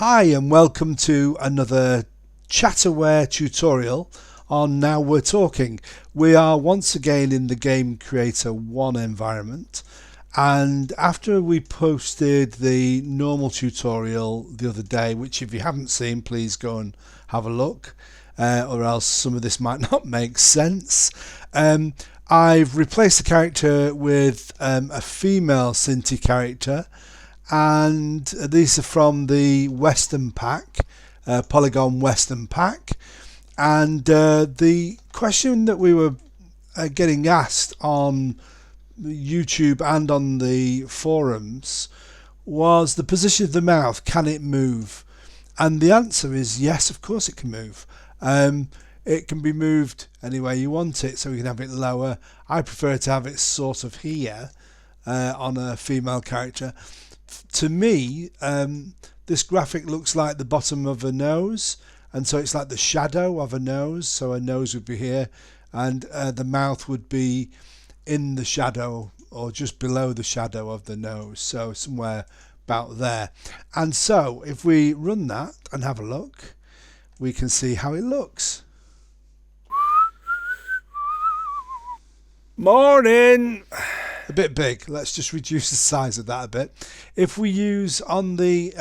Hi and welcome to another Chatterware tutorial on Now We're Talking. We are once again in the Game Creator 1 environment, and after we posted the normal tutorial the other day, which if you haven't seen, please go and have a look, or else some of this might not make sense. I've replaced the character with a female Sinti character, and these are from the Western pack, Polygon Western pack. And the question that we were getting asked on YouTube and on the forums was the position of the mouth. Can it move? And the answer is yes, of course it can move. It can be moved any way you want it, so you can have it lower. I prefer to have it sort of here on a female character. To me, this graphic looks like the bottom of a nose, and so it's like the shadow of a nose. So a nose would be here, and the mouth would be in the shadow or just below the shadow of the nose, so somewhere about there. And so if we run that and have a look, we can see how it looks. Morning! A bit big. Let's just reduce the size of that a bit. If we use on the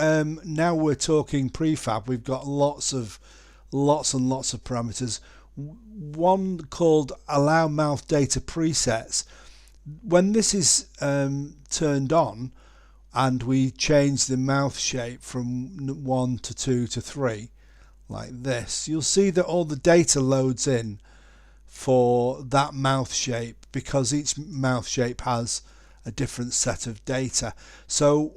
Now We're Talking prefab, we've got lots and lots of parameters. One called Allow Mouth Data Presets. When this is turned on and we change the mouth shape from 1 to 2 to 3 like this, you'll see that all the data loads in for that mouth shape, because each mouth shape has a different set of data. So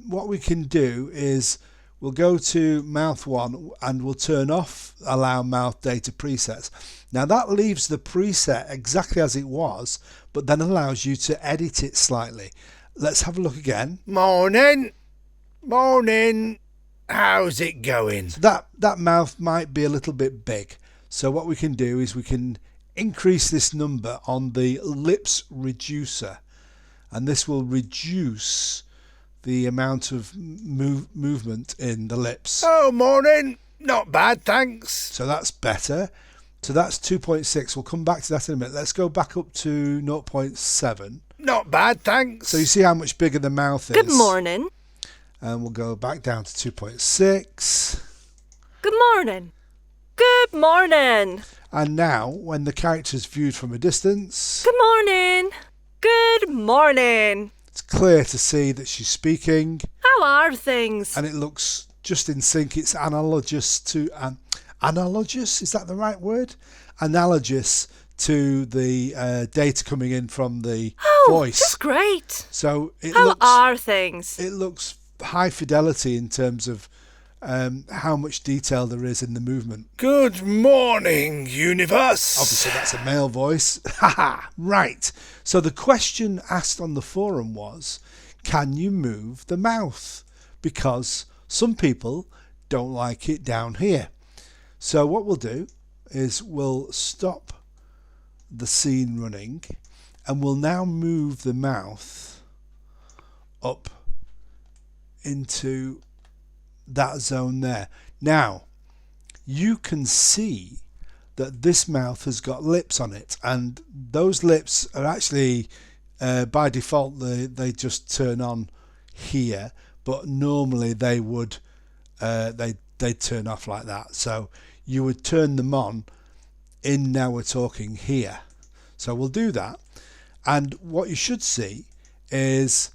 what we can do is we'll go to mouth 1 and we'll turn off Allow Mouth Data Presets. Now that leaves the preset exactly as it was, but then allows you to edit it slightly. Let's have a look again. Morning! Morning! How's it going? So that mouth might be a little bit big. So what we can do is we can increase this number on the lips reducer, and this will reduce the amount of movement in the lips. Oh, morning! Not bad, thanks. So that's better. So that's 2.6. We'll come back to that in a minute. Let's go back up to 0.7. Not bad, thanks. So you see how much bigger the mouth is. Good morning. And we'll go back down to 2.6. Good morning. Good morning. And now, when the character is viewed from a distance, Good morning. Good morning. it's clear to see that she's speaking. How are things? And it looks just in sync. It's analogous to analogous, is that the right word? Analogous to the data coming in from the voice. Just great. So it How looks, are things? it looks high fidelity in terms of how much detail there is in the movement. Good morning, universe. Obviously that's a male voice. Haha, right. So the question asked on the forum was, can you move the mouth? Because some people don't like it down here. So what we'll do is we'll stop the scene running, and we'll now move the mouth up into that zone there. Now you can see that this mouth has got lips on it, and those lips are actually by default they just turn on here, but normally they would they turn off like that. So you would turn them on in Now We're Talking here. So we'll do that, and what you should see is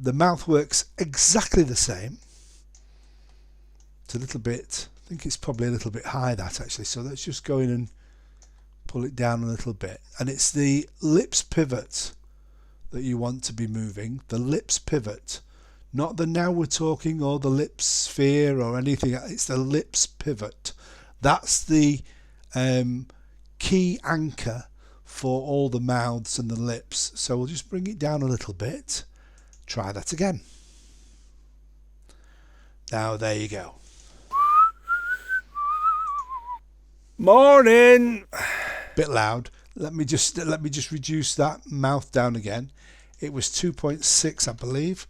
the mouth works exactly the same. It's a little bit, I think it's probably a little bit high, that actually, so let's just go in and pull it down a little bit. And it's the lips pivot that you want to be moving, the lips pivot, not the Now We're Talking or the lip sphere or anything. It's the lips pivot. That's the key anchor for all the mouths and the lips. So we'll just bring it down a little bit. Try that again. Now there you go. Morning! Bit loud. Let me just reduce that mouth down again. It was 2.6, I believe.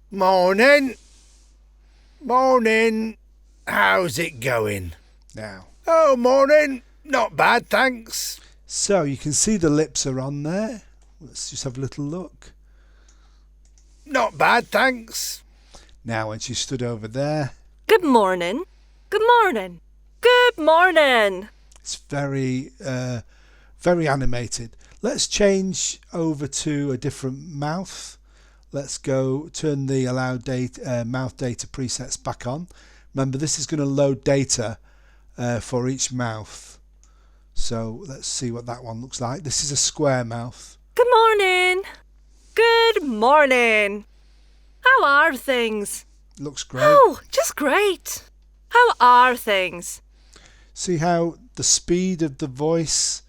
Morning! Morning. How's it going? Now, Oh, morning. Not bad, thanks. so you can see the lips are on there. Let's just have a little look. Not bad, thanks. Now, when she stood over there, Good morning. Good morning. Good morning. it's very animated. Let's change over to a different mouth. Let's go turn the allow data, mouth data presets back on. Remember, this is going to load data for each mouth. So let's see what that one looks like. This is a square mouth. Good morning. Good morning. How are things? Looks great. Oh, just great. How are things? See how the speed of the voice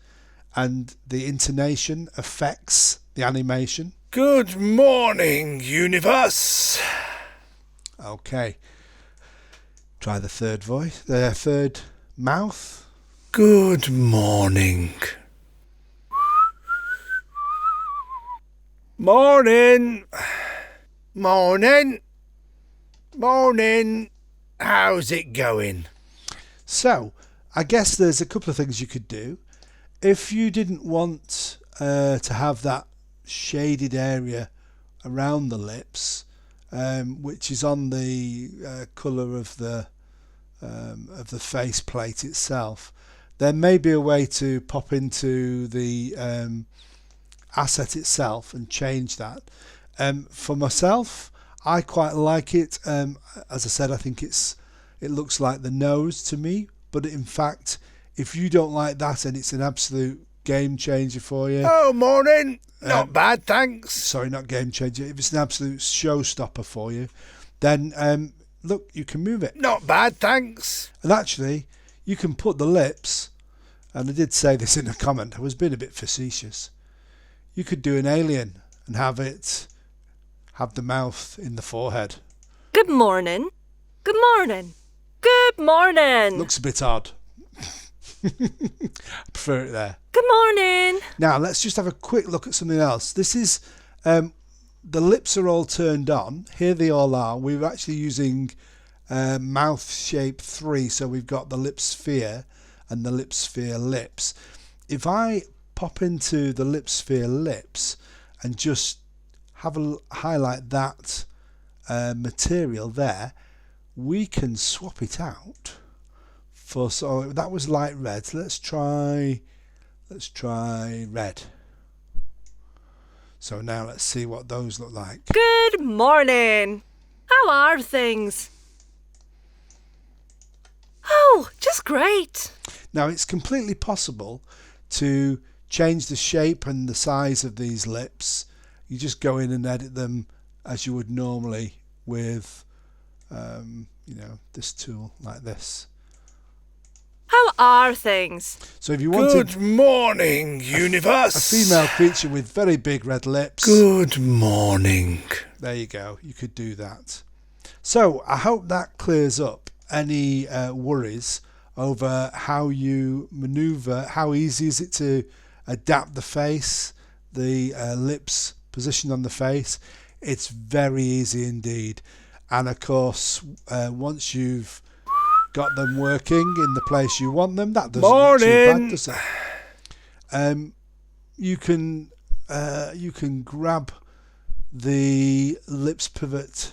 and the intonation affects the animation? Good morning, universe. Okay. Try the third voice, the third mouth. Good morning. Morning. Morning. Morning. How's it going? So, I guess there's a couple of things you could do. If you didn't want to have that shaded area around the lips, which is on the colour of the face plate itself, there may be a way to pop into the asset itself and change that. For myself, I quite like it. As I said, I think it looks like the nose to me, but in fact, if you don't like that and it's an absolute game changer for you, Oh, morning. Not bad, thanks. sorry, not game changer, if it's an absolute showstopper for you, then look, you can move it. Not bad, thanks. And actually, you can put the lips, and I did say this in a comment, I was being a bit facetious. You could do an alien and have the mouth in the forehead. Good morning. Good morning. Good morning. Looks a bit odd. I prefer it there. Good morning. Now, let's just have a quick look at something else. This is, the lips are all turned on. Here they all are. We're actually using mouth shape 3, so we've got the lip sphere and the lip sphere lips. If I pop into the lip sphere lips and just highlight that material there, we can swap it out for, so that was light red. Let's try red. So now let's see what those look like. Good morning. How are things? Oh, just great. Now, it's completely possible to change the shape and the size of these lips. You just go in and edit them as you would normally with this tool like this. How are things? So if you wanted Good morning, a universe. female creature with very big red lips, Good morning. there you go, you could do that. So I hope that clears up any worries over how you maneuver. How easy is it to adapt the face, the lips positioned on the face? It's very easy indeed. And of course, once you've got them working in the place you want them, that doesn't look too bad, does it? You can grab the lips pivot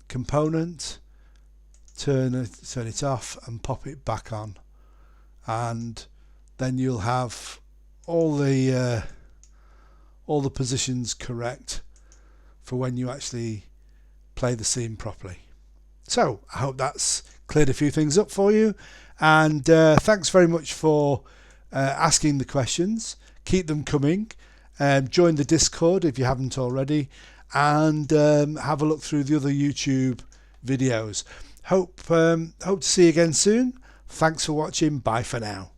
component, turn it off and pop it back on, and then you'll have all the positions correct for when you actually play the scene properly. So I hope that's cleared a few things up for you, and thanks very much for asking the questions. Keep them coming. Join the Discord if you haven't already, and have a look through the other YouTube videos. Hope to see you again soon. Thanks for watching. Bye for now.